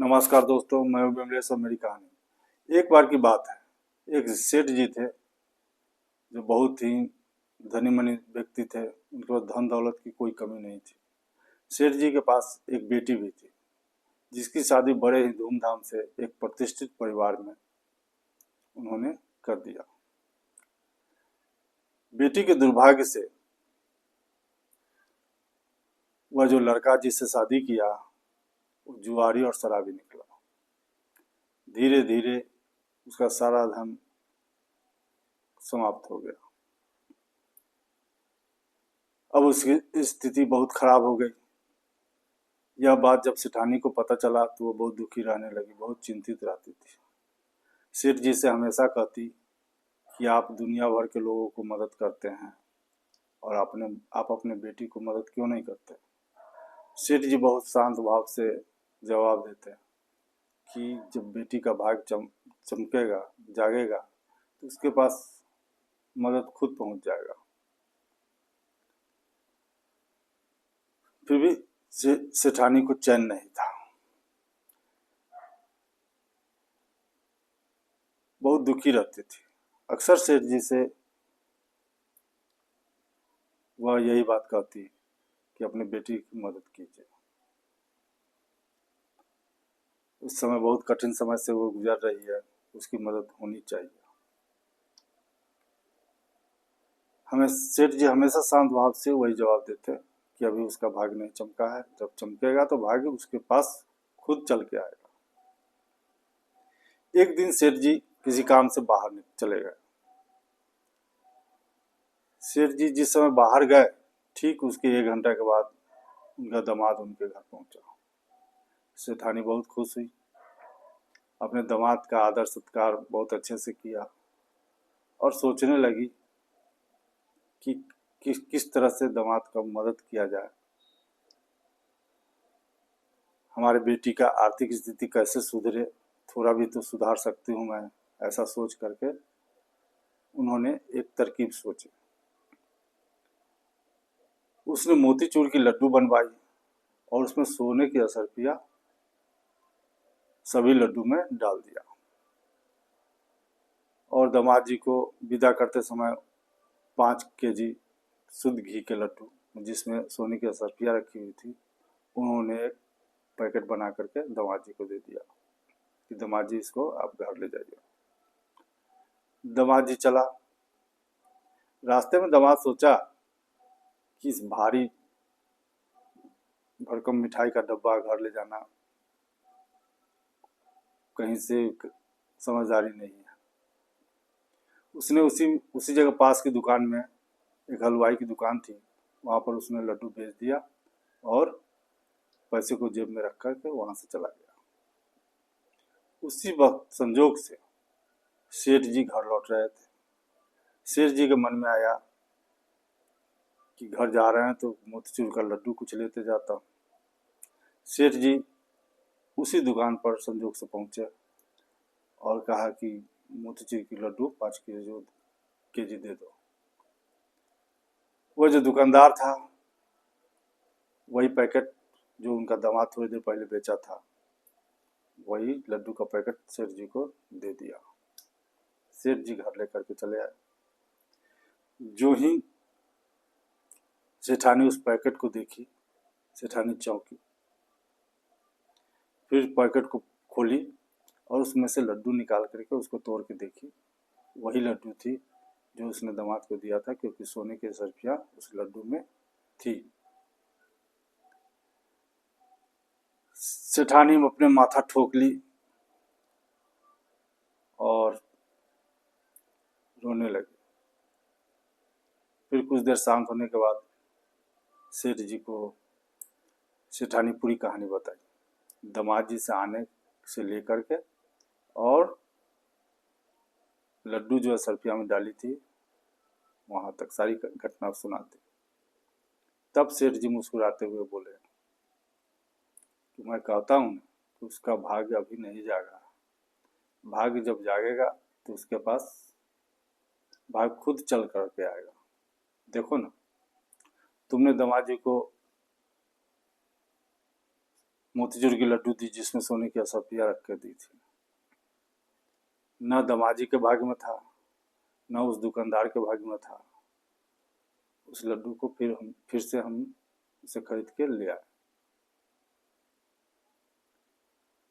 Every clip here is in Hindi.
नमस्कार दोस्तों, मैं हूं विमलेश और मेरी कहानी। एक बार की बात है, एक सेठ जी थे जो बहुत ही धनी मनी व्यक्ति थे। उनके पास धन दौलत की कोई कमी नहीं थी। सेठ जी के पास एक बेटी भी थी जिसकी शादी बड़े ही धूमधाम से एक प्रतिष्ठित परिवार में उन्होंने कर दिया। बेटी के दुर्भाग्य से वह जो लड़का जिससे शादी किया वो जुआरी और शराबी निकला। धीरे धीरे उसका सारा धन समाप्त हो गया। अब उसकी स्थिति बहुत खराब हो गई। यह बात जब सेठानी को पता चला तो वो बहुत दुखी रहने लगी, बहुत चिंतित रहती थी। सेठ जी से हमेशा कहती कि आप दुनिया भर के लोगों को मदद करते हैं और आप अपने बेटी को मदद क्यों नहीं करते। सेठ जी बहुत शांत भाव से जवाब देते कि जब बेटी का भाग चमकेगा, जागेगा तो उसके पास मदद खुद पहुंच जाएगा। फिर भी सेठानी को चैन नहीं था। बहुत दुखी रहती थी। अक्सर सेठ जी से वह यही बात कहती कि अपनी बेटी की मदद कीजिए। उस समय बहुत कठिन समय से वो गुजर रही है, उसकी मदद होनी चाहिए। हमें सेठ जी हमेशा शांत भाव से वही जवाब देते कि अभी उसका भाग्य नहीं चमका है, जब चमकेगा तो भाग्य उसके पास खुद चल के आएगा। एक दिन सेठ जी किसी काम से बाहर चले गए। सेठ जी जिस समय बाहर गए ठीक उसके 1 घंटा के बाद उनका दामाद उनके घर पहुंचा। सेठानी बहुत खुश हुई, अपने दामाद का आदर सत्कार बहुत अच्छे से किया और सोचने लगी कि किस तरह से दामाद का मदद किया जाए, हमारे बेटी का आर्थिक स्थिति कैसे सुधरे, थोड़ा भी तो सुधार सकती हूँ मैं। ऐसा सोच करके उन्होंने एक तरकीब सोची। उसने मोतीचूर की लड्डू बनवाई और उसमें सोने की असरफिया सभी लड्डू में डाल दिया और दामाद जी को विदा करते समय 5 केजी शुद्ध घी के लड्डू जिसमें सोने की असरफिया रखी हुई थी उन्होंने एक पैकेट बना करके दामाद जी को दे दिया कि दामाद जी इसको आप घर ले जाइए। दामाद जी चला। रास्ते में दामाद सोचा कि इस भारी भरकम मिठाई का डब्बा घर ले जाना कहीं से समझदारी नहीं है। उसने उसी जगह पास की दुकान में, एक हलवाई की दुकान थी, वहाँ पर उसने लड्डू बेच दिया और पैसे को जेब में रख करके वहाँ से चला गया। उसी वक्त संजोग से सेठ जी घर लौट रहे थे। सेठ जी के मन में आया कि घर जा रहे हैं तो मोतीचूर का लड्डू कुछ लेते जाता हूँ। सेठ जी उसी दुकान पर संजोग से पहुंचे और कहा कि मोतीचूर की लड्डू 5 केजी दे दो। वह जो दुकानदार था वही पैकेट जो उनका दामाद थोड़ी देर पहले बेचा था वही लड्डू का पैकेट सेठ जी को दे दिया। सेठ जी घर लेकर के चले आए। जो ही सेठानी उस पैकेट को देखी, सेठानी चौंकी। फिर पैकेट को खोली और उसमें से लड्डू निकाल करके उसको तोड़ के देखी। वही लड्डू थी जो उसने दामाद को दिया था, क्योंकि सोने की असरफिया उस लड्डू में थी। सेठानी अपने माथा ठोक ली और रोने लगी। फिर कुछ देर शांत होने के बाद सेठ जी को सेठानी पूरी कहानी बताई, दामाद जी से आने से लेकर के और लड्डू जो असरफिया में डाली थी वहां तक सारी घटना सुना दी। तब सेठ जी मुस्कुराते हुए बोले कि मैं कहता हूँ कि उसका भाग्य अभी नहीं जागा, भाग्य जब जागेगा तो उसके पास भाग्य खुद चल करके आएगा। देखो ना, तुमने दामाद जी को मोतीचूर की लड्डू दी जिसमें सोने की असफिया रख कर दी थी। न दमाजी के भाग्य में था, न उस दुकानदार के भाग्य में था। उस लड्डू को फिर से हम उसे खरीद के ले आए।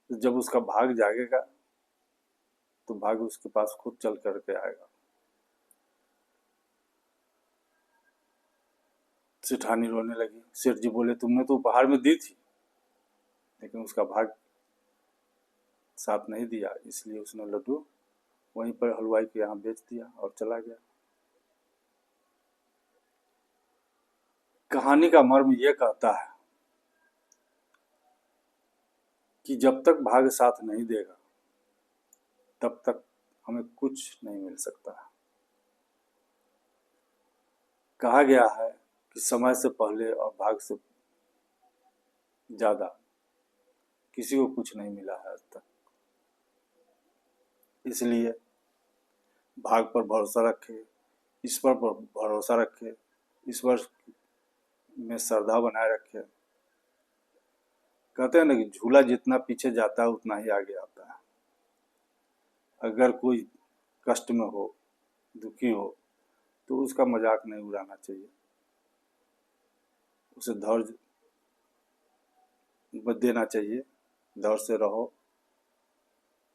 तो जब उसका भाग जागेगा तो भाग उसके पास खुद चल करके आएगा। सेठानी रोने लगी। सेठ जी बोले, तुमने तो उपहार में दी थी, लेकिन उसका भाग साथ नहीं दिया, इसलिए उसने लड्डू वहीं पर हलवाई के यहाँ बेच दिया और चला गया। कहानी का मर्म यह कहता है कि जब तक भाग्य साथ नहीं देगा तब तक हमें कुछ नहीं मिल सकता। कहा गया है कि समय से पहले और भाग्य से ज्यादा किसी को कुछ नहीं मिला है आज तक। इसलिए भाग्य पर भरोसा रखे, ईश्वर पर भरोसा रखे, ईश्वर में श्रद्धा बनाए रखे। कहते हैं ना कि झूला जितना पीछे जाता है उतना ही आगे आता है। अगर कोई कष्ट में हो, दुखी हो, तो उसका मजाक नहीं उड़ाना चाहिए, उसे धैर्य देना चाहिए। धैर्य से रहो,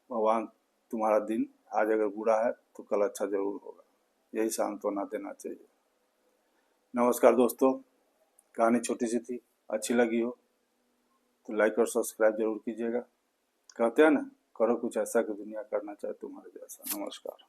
भगवान तुम्हारा दिन आज अगर बुरा है तो कल अच्छा जरूर होगा, यही सांत्वना देना चाहिए। नमस्कार दोस्तों, कहानी छोटी सी थी, अच्छी लगी हो तो लाइक और सब्सक्राइब जरूर कीजिएगा। कहते हैं ना, करो कुछ ऐसा कि दुनिया करना चाहे तुम्हारे जैसा। नमस्कार।